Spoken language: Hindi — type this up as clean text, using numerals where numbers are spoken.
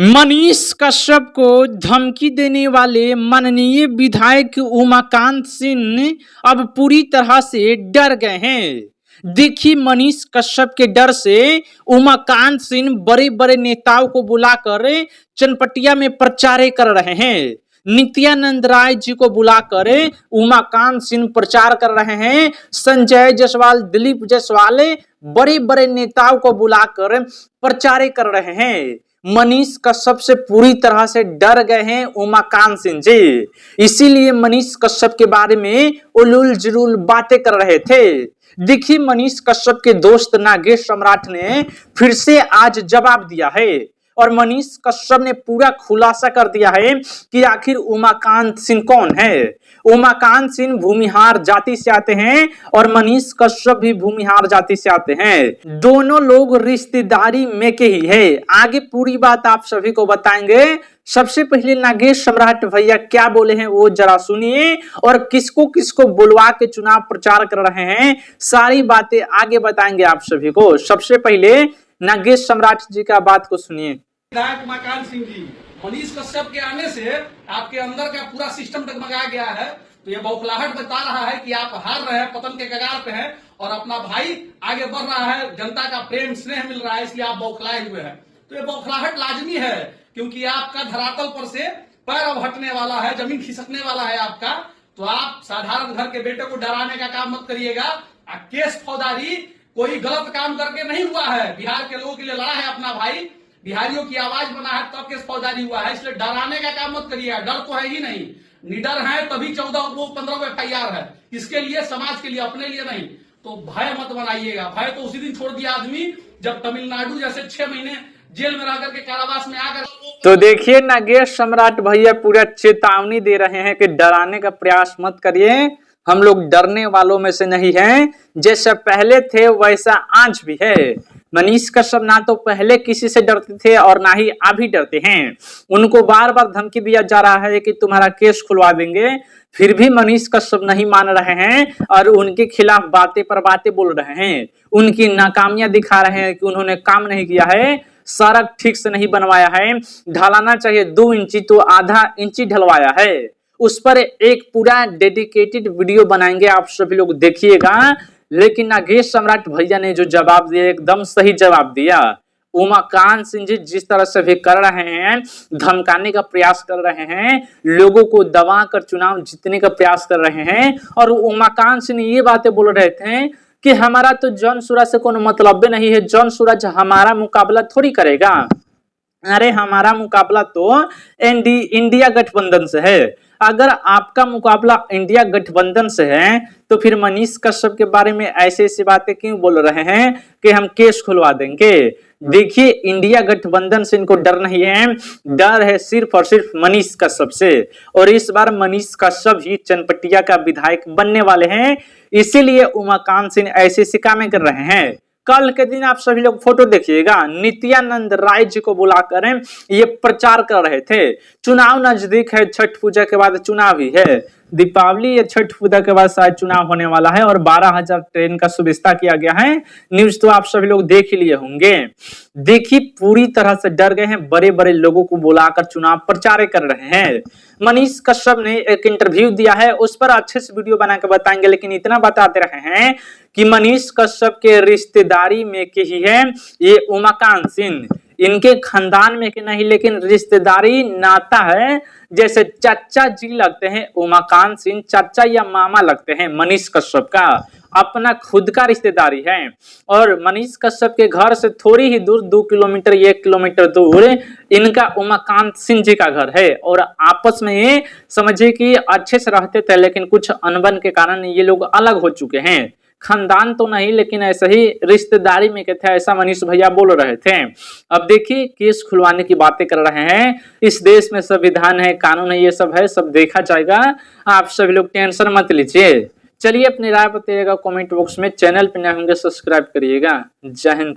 मनीष कश्यप को धमकी देने वाले माननीय विधायक उमाकांत सिंह अब पूरी तरह से डर गए हैं। देखिए, मनीष कश्यप के डर से उमाकांत सिंह बड़े बड़े नेताओं को बुलाकर चनपटिया में प्रचार कर रहे हैं। नित्यानंद राय जी को बुलाकर उमाकांत सिंह प्रचार कर रहे हैं। संजय जायसवाल, दिलीप जायसवाल बड़े बड़े नेताओं को बुलाकर प्रचार कर रहे हैं। मनीष कश्यप से पूरी तरह से डर गए हैं उमाकांत सिंह जी, इसीलिए मनीष कश्यप के बारे में उलूल जुलूल बातें कर रहे थे। देखिए, मनीष कश्यप के दोस्त नागेश सम्राट ने फिर से आज जवाब दिया है और मनीष कश्यप ने पूरा खुलासा कर दिया है कि आखिर उमाकांत सिंह कौन है। उमाकांत सिंह भूमिहार जाति से आते हैं और मनीष कश्यप भी भूमिहार जाति से आते हैं। दोनों लोग रिश्तेदारी में के ही है। आगे पूरी बात आप सभी को बताएंगे। सबसे पहले नागेश सम्राट भैया क्या बोले हैं वो जरा सुनिए, और किसको किसको बुलवा के चुनाव प्रचार कर रहे हैं, सारी बातें आगे बताएंगे आप सभी को। सबसे पहले नागेश सम्राट जी का बात को सुनिए। विधायक उमाकांत सिंह जी, मनीष कश्यप के आने से आपके अंदर का पूरा सिस्टम डगमगा गया है, तो ये बौखलाहट बता रहा है कि आप हार रहे हैं, पतन के कगार पे हैं और अपना भाई आगे बढ़ रहा है, जनता का प्रेम स्नेह मिल रहा है, इसलिए आप बौखलाए हुए हैं। तो ये बौखलाहट लाजमी है, क्योंकि आपका धरातल पर से पैर अब हटने वाला है, जमीन खिसकने वाला है आपका। तो आप साधारण घर के बेटे को डराने का काम मत करिएगा। केस फौजदारी कोई गलत काम करके नहीं हुआ है, बिहार के लोगों के लिए लड़ा है अपना भाई, बिहारियों की आवाज बना है, तब केस फौजदारी हुआ है। इसलिए डराने का काम मत करिएगा, डर तो है ही नहीं। निडर है तभी 14-15 FIR है, इसके लिए, समाज के लिए, अपने लिए नहीं। तो भय मत बनाइएगा। भय तो उसी दिन छोड़ दिया आदमी जब तमिलनाडु जैसे 6 महीने जेल में रहकर के कारावास में आकर। तो देखिए, नागेश सम्राट भैया पूरा चेतावनी दे रहे हैं कि डराने का प्रयास मत करिए, हम लोग डरने वालों में से नहीं हैं। जैसा पहले थे वैसा आज भी है। मनीष कश्यप ना तो पहले किसी से डरते थे और ना ही अभी डरते हैं। उनको बार बार धमकी दिया जा रहा है कि तुम्हारा केस खुलवा देंगे, फिर भी मनीष कश्यप नहीं मान रहे हैं और उनके खिलाफ बातें पर बातें बोल रहे हैं। उनकी नाकामियां दिखा रहे हैं कि उन्होंने काम नहीं किया है, सड़क ठीक से नहीं बनवाया है, ढलाना चाहिए 2 इंची तो आधा इंची ढलवाया है। उस पर एक पूरा डेडिकेटेड वीडियो बनाएंगे, आप सभी लोग देखिएगा। लेकिन नागेश सम्राट भैया ने जो जवाब दिया एकदम सही जवाब दिया। उमाकांत सिंह जी जिस तरह से भी कर रहे हैं, धमकाने का प्रयास कर रहे हैं, लोगों को दबा कर चुनाव जीतने का प्रयास कर रहे हैं, और उमाकांत सिंह ये बातें बोल रहे थे कि हमारा तो जन सूरज से कोई मतलब नहीं है, जन सूरज हमारा मुकाबला थोड़ी करेगा। अरे हमारा मुकाबला तो इंडिया गठबंधन से है। अगर आपका मुकाबला इंडिया गठबंधन से है तो फिर मनीष कश्यप के बारे में ऐसे ऐसी बातें क्यों बोल रहे हैं कि हम केस खुलवा देंगे। देखिए, इंडिया गठबंधन से इनको डर नहीं है, डर है सिर्फ और सिर्फ मनीष कश्यप से। और इस बार मनीष कश्यप ही चनपटिया का विधायक बनने वाले हैं, इसीलिए उमाकांत सिंह ऐसे ऐसे कामें कर रहे हैं। कल के दिन आप सभी लोग फोटो देखिएगा, नित्यानंद राय जी को बुलाकर ये प्रचार कर रहे थे। चुनाव नजदीक है, छठ पूजा के बाद चुनाव ही है, दीपावली या छठ पूजा के बाद शायद चुनाव होने वाला है, और 12,000 ट्रेन का सुविधा किया गया है। न्यूज तो आप सभी लोग देख ही लिए होंगे। देखिए, पूरी तरह से डर गए हैं, बड़े बड़े लोगों को बुलाकर चुनाव प्रचार कर रहे हैं। मनीष कश्यप ने एक इंटरव्यू दिया है, उस पर अच्छे से वीडियो बना के बताएंगे, लेकिन इतना बताते रहे हैं कि मनीष कश्यप के रिश्तेदारी में के ही है ये उमाकांत सिंह। इनके खानदान में के नहीं, लेकिन रिश्तेदारी नाता है। जैसे चाचा जी लगते हैं उमाकांत सिंह, चाचा या मामा लगते हैं मनीष कश्यप का, अपना खुद का रिश्तेदारी है। और मनीष कश्यप के घर से थोड़ी ही दूर 2 किलोमीटर 1 किलोमीटर दूर इनका उमाकांत सिंह जी का घर है। और आपस में ये समझिए कि अच्छे से रहते थे, लेकिन कुछ अनबन के कारण ये लोग अलग हो चुके हैं। खानदान तो नहीं, लेकिन ऐसे ही रिश्तेदारी में के थे, ऐसा मनीष भैया बोल रहे थे। अब देखिए, केस खुलवाने की बातें कर रहे हैं। इस देश में संविधान है, कानून है, ये सब है, सब देखा जाएगा। आप सभी लोग टेंशन मत लीजिए। चलिए, अपनी राय बताइएगा कमेंट बॉक्स में। चैनल पे नए होंगे सब्सक्राइब करिएगा। जय हिंद।